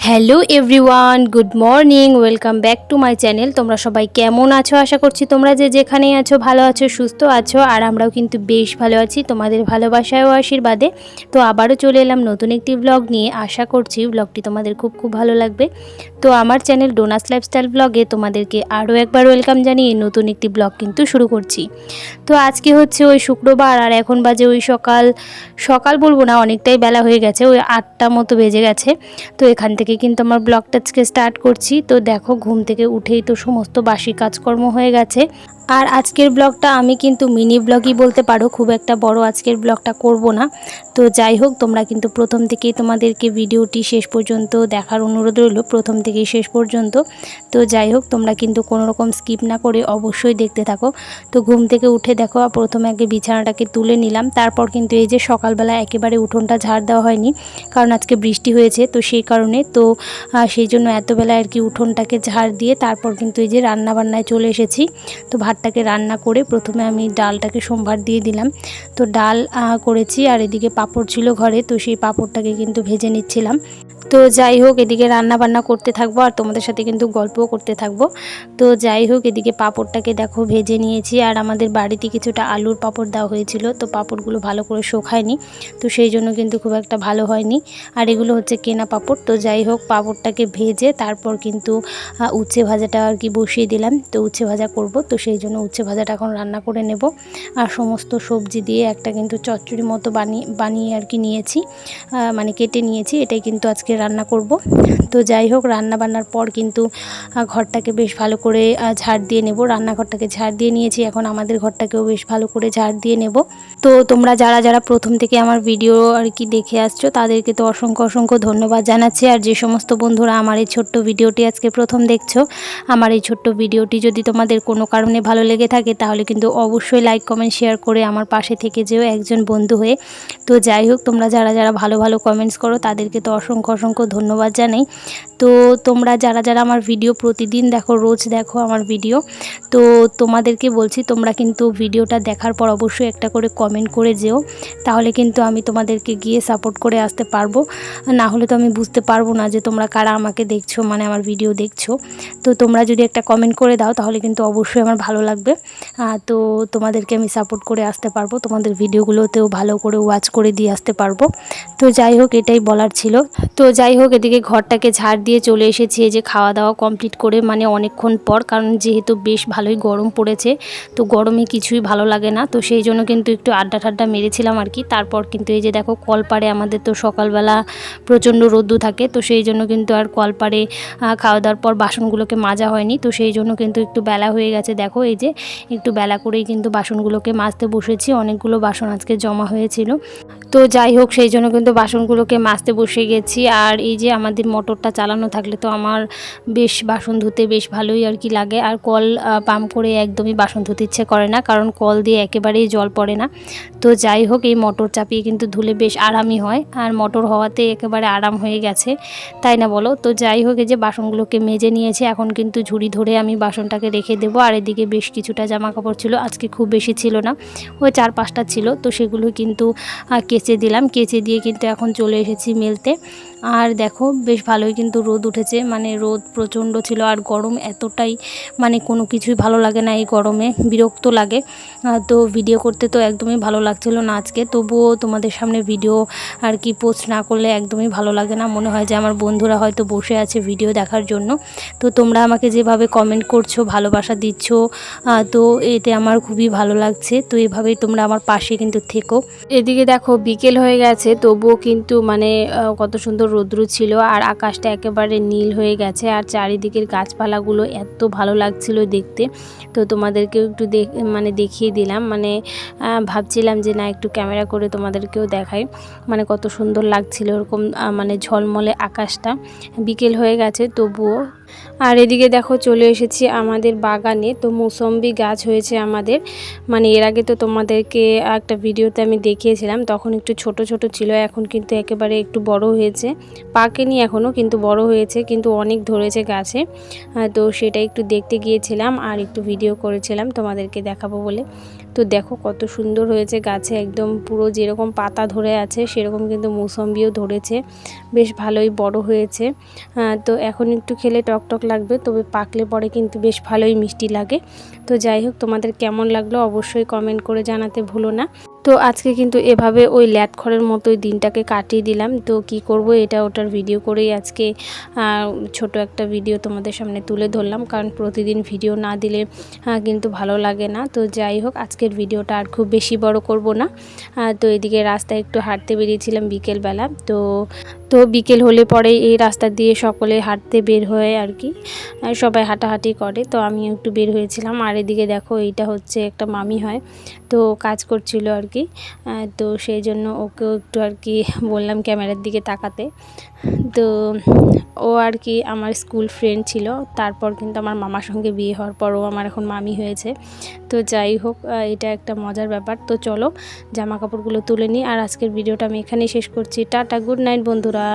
Hello everyone, good morning, welcome back to my channel. তোমরা সবাই কেমন আছো? আশা করছি তোমরা যে যেখানেই আছো ভালো আছো, সুস্থ আছো। আর আমরাও কিন্তু বেশ ভালো আছি তোমাদের ভালোবাসায় ও আশীর্বাদে। তো আবারও চলে এলাম নতুন একটি ব্লগ নিয়ে। আশা করছি ব্লগটি তোমাদের খুব খুব ভালো লাগবে। তো আমার চ্যানেল ডোনাস লাইফস্টাইল ব্লগে তোমাদেরকে আরও একবার ওয়েলকাম জানিয়ে নতুন একটি ব্লগ কিন্তু শুরু করছি। তো আজকে হচ্ছে ওই শুক্রবার, আর এখন বাজে ওই সকাল সকাল বলবো না, অনেকটাই বেলা হয়ে গেছে, ওই 8টা মতো বেজে গেছে। তো এখান থেকে কিন্তু আমার ব্লগটা আজকে স্টার্ট করছি। তো দেখো, ঘুম থেকে উঠেই তো সমস্ত বাসি কাজকর্ম হয়ে গেছে। আর আজকের ব্লগটা আমি কিন্তু মিনি ব্লগই বলতে পারো, খুব একটা বড় আজকের ব্লগটা করব না। তো যাই হোক, তোমরা কিন্তু প্রথম থেকেই তোমাদেরকে ভিডিওটি শেষ পর্যন্ত দেখার অনুরোধ রইল, প্রথম থেকেই শেষ পর্যন্ত। তো যাই হোক, তোমরা কিন্তু কোনো রকম স্কিপ না করে অবশ্যই দেখতে থাকো। তো ঘুম থেকে উঠে দেখো, প্রথমে আগে বিছানাটাকে তুলে নিলাম, তারপর কিন্তু এই যে সকালবেলা একেবারে উঠোনটা ঝাড় দেওয়া হয়নি, কারণ আজকে বৃষ্টি হয়েছে। তো সেই কারণে তো সেই জন্য এতবেলা আর কি উঠোনটাকে ঝাড় দিয়ে তারপর কিন্তু এই যে রান্নাবান্নায় চলে এসেছি। তো ভাতটাকে রান্না করে প্রথমে আমি ডালটাকে সম্ভার দিয়ে দিলাম। তো ডাল করেছি, আর এদিকে পাঁপড় ছিল ঘরে, তো সেই পাঁপড়টাকে কিন্তু ভেজে নিচ্ছিলাম। তো যাই হোক, এদিকে রান্না বান্না করতে থাকবো আর তোমাদের সাথে কিন্তু গল্পও করতে থাকবো। তো যাই হোক, এদিকে পাঁপড়টাকে দেখো ভেজে নিয়েছি, আর আমাদের বাড়িতে কিছুটা আলুর পাঁপড় দেওয়া হয়েছিল, তো পাঁপড়গুলো ভালো করে শোকায়নি, তো সেই জন্য কিন্তু খুব একটা ভালো হয়নি। আর এগুলো হচ্ছে কেনা পাঁপড়। তো যাই হোক, পাঁপড়টাকে ভেজে তারপর কিন্তু উচ্ছে ভাজাটা আর কি বসিয়ে দিলাম। তো উচ্ছে ভাজা করব, তো সেই জন্য উচ্ছে ভাজাটা এখন রান্না করে নেব। আর সমস্ত সবজি দিয়ে একটা কিন্তু চচ্চড়ি মতো বানিয়ে আর কি নিয়েছি, মানে কেটে নিয়েছি, এটাই কিন্তু আজকে রান্না করব। তো যাই হোক, রান্না বান্নার পর কিন্তু ঘরটাকে বেশ ভালো করে ঝাড় দিয়ে নেব। রান্নাঘরটাকে ঝাড় দিয়ে নিয়েছি, এখন আমাদের ঘরটাকেও বেশ ভালো করে ঝাড় দিয়ে নেব। তো তোমরা যারা যারা প্রথম থেকে আমার ভিডিও আর কি দেখে আসছো, তাদেরকে তো অসংখ্য অসংখ্য ধন্যবাদ জানাচ্ছি। আর যে সমস্ত বন্ধুরা আমার এই ছোট্ট ভিডিওটি আজকে প্রথম দেখছো, আমার এই ছোট্ট ভিডিওটি যদি তোমাদের কোনো কারণে ভালো লেগে থাকে, তাহলে কিন্তু অবশ্যই লাইক কমেন্ট শেয়ার করে আমার পাশে থেকে যেও একজন বন্ধু হয়ে। তো যাই হোক, তোমরা যারা যারা ভালো ভালো কমেন্টস করো, তাদেরকে তো অসংখ্য অসংখ্য ধন্যবাদ জানাই। তো তোমরা যারা যারা আমার ভিডিও প্রতিদিন দেখো, রোজ দেখো আমার ভিডিও, তো তোমাদেরকে বলছি, তোমরা কিন্তু ভিডিওটা দেখার পর অবশ্যই একটা করে কমেন্ট করে যেও, তাহলে কিন্তু আমি তোমাদেরকে গিয়ে সাপোর্ট করে আসতে পারবো। না হলে তো আমি বুঝতে পারবো না যে তোমরা কারা আমাকে দেখছো, মানে আমার ভিডিও দেখছো। তো তোমরা যদি একটা কমেন্ট করে দাও, তাহলে কিন্তু অবশ্যই আমার ভালো লাগবে। তো তোমাদেরকে আমি সাপোর্ট করে আসতে পারবো, তোমাদের ভিডিওগুলোতেও ভালো করে ওয়াচ করে দিয়ে আসতে পারবো। তো যাই হোক, এটাই বলার ছিল। তো যাই হোক, এদিকে ঘরটাকে ঝাড় দিয়ে চলে এসেছি, এই যে খাওয়া দাওয়া কমপ্লিট করে, মানে অনেকক্ষণ পর, কারণ যেহেতু বেশ ভালোই গরম পড়েছে, তো গরমে কিছুই ভালো লাগে না, তো সেই জন্য কিন্তু একটু আড্ডা ঠাড্ডা মেরেছিলাম আর কি। তারপর কিন্তু এই যে দেখো, কলপাড়ে আমাদের তো সকালবেলা প্রচণ্ড রোদ্দু থাকে, তো সেই জন্য কিন্তু আর কলপাড়ে খাওয়া দাওয়ার পর বাসনগুলোকে মাজা হয়নি, তো সেই জন্য কিন্তু একটু বেলা হয়ে গেছে। দেখো, এই যে একটু বেলা করেই কিন্তু বাসনগুলোকে মাজতে বসেছি, অনেকগুলো বাসন আজকে জমা হয়েছিল। তো যাই হোক, সেই জন্য কিন্তু বাসনগুলোকে মাজতে বসে গেছি। আর এই যে আমাদের মোটরটা চালানো থাকলে তো আমার বেশ বাসন ধুতে বেশ ভালোই আর কি লাগে। আর কল পাম্প করে একদমই বাসন ধুতে ইচ্ছে করে না, কারণ কল দিয়ে একেবারেই জল পড়ে না। তো যাই হোক, এই মোটর চাপিয়ে কিন্তু ধুলে বেশ আরামই হয়, আর মোটর হওয়াতে একেবারে আরাম হয়ে গেছে, তাই না বলো? তো যাই হোক, এই যে বাসনগুলোকে মেজে নিয়েছি, এখন কিন্তু ঝুড়ি ধরে আমি বাসনটাকে রেখে দেবো। আর এদিকে বেশ কিছুটা জামা কাপড় ছিল, আজকে খুব বেশি ছিল না, ওই 4-5টা ছিল, তো সেগুলো কিন্তু কেচে দিলাম। কেচে দিয়ে কিন্তু এখন চলে এসেছি মেলতে। আর দেখো, বেশ ভালোই কিন্তু রোদ উঠেছে, মানে রোদ প্রচণ্ড ছিল, আর গরম এতটাই, মানে কোনো কিছুই ভালো লাগে না এই গরমে, বিরক্ত লাগে। তো ভিডিও করতে তো একদমই ভালো লাগছিল না আজকে, তবুও তোমাদের সামনে ভিডিও আর কি পোস্ট না করলে একদমই ভালো লাগে না, মনে হয় যে আমার বন্ধুরা হয়তো বসে আছে ভিডিও দেখার জন্য। তো তোমরা আমাকে যেভাবে কমেন্ট করছো, ভালোবাসা দিচ্ছ, তো এতে আমার খুবই ভালো লাগছে। তো এভাবেই তোমরা আমার পাশে কিন্তু থেকো। এদিকে দেখো, বিকেল হয়ে গেছে, তবুও কিন্তু মানে কত সুন্দর রৌদ্র ছিল, আর আকাশটা একেবারে নীল হয়ে গেছে, আর চারিদিকের গাছপালাগুলো এত ভালো লাগছিল দেখতে। তো তোমাদেরকেও একটু মানে দেখিয়ে দিলাম, মানে ভাবছিলাম যে না, একটু ক্যামেরা করে তোমাদেরকেও দেখাই, মানে কত সুন্দর লাগছিল এরকম, মানে ঝলমলে আকাশটা। বিকেল হয়ে গেছে তবুও, আর এদিকে দেখো চলে এসেছি আমাদের বাগানে। তো মৌসম্বি গাছ হয়েছে আমাদের, মানে এর আগে তো তোমাদেরকে একটা ভিডিওতে আমি দেখিয়েছিলাম, তখন একটু ছোট ছোট ছিল, এখন কিন্তু একেবারে একটু বড় হয়েছে। পাকেনি এখনও, কিন্তু বড় হয়েছে, কিন্তু অনেক ধরেছে গাছে। তো সেটা একটু দেখতে গিয়েছিলাম আর একটু ভিডিও করেছিলাম তোমাদেরকে দেখাবো বলে। তো দেখো কত সুন্দর হয়েছে গাছে, একদম পুরো যেরকম পাতা ধরে আছে সেরকম কিন্তু মৌসম্বিও ধরেছে, বেশ ভালোই বড় হয়েছে। তো এখন একটু খেলে টক লাগবে, তবে পাকলে পরে কিন্তু বেশ ভালোই মিষ্টি লাগে। তো যাই হোক, তোমাদের কেমন লাগলো অবশ্যই কমেন্ট করে জানাতে ভুলো না। তো আজকে কিন্তু এভাবে ওই ল্যাটখড়ের মতোই দিনটাকে কাটিয়ে দিলাম। তো কি করব, এটা ওটার ভিডিও করেই আজকে ছোট একটা ভিডিও তোমাদের সামনে তুলে ধরলাম, কারণ প্রতিদিন ভিডিও না দিলে কিন্তু ভালো লাগে না। তো যাই হোক, আজকের ভিডিওটা আর খুব বেশি বড় করব না। তো এদিকে রাস্তায় একটু হাঁটতে বেরিয়েছিলাম বিকেলবেলা। তো বিকেল হলে পরে এই রাস্তা দিয়ে সকলে হাঁটতে বের হয় আর কি, সবাই হাঁটাহাঁটি করে, তো আমিও একটু বের হয়েছিলাম। আর এদিকে দেখো, এইটা হচ্ছে একটা মামি হয়, তো কাজ করছিল আর কি। তো সেই জন্য ওকেও একটু আর কি বললাম ক্যামেরার দিকে তাকাতে। তো ও আর কি আমার স্কুল ফ্রেন্ড ছিল, তারপর কিন্তু আমার মামার সঙ্গে বিয়ে হওয়ার পর ও আমার এখন মামি হয়েছে। তো যাই হোক, এটা একটা মজার ব্যাপার। তো চলো জামা কাপড়গুলো তুলে নিই, আর আজকের ভিডিওটা আমি এখানেই শেষ করছি। টাটা, গুড নাইট বন্ধুরা।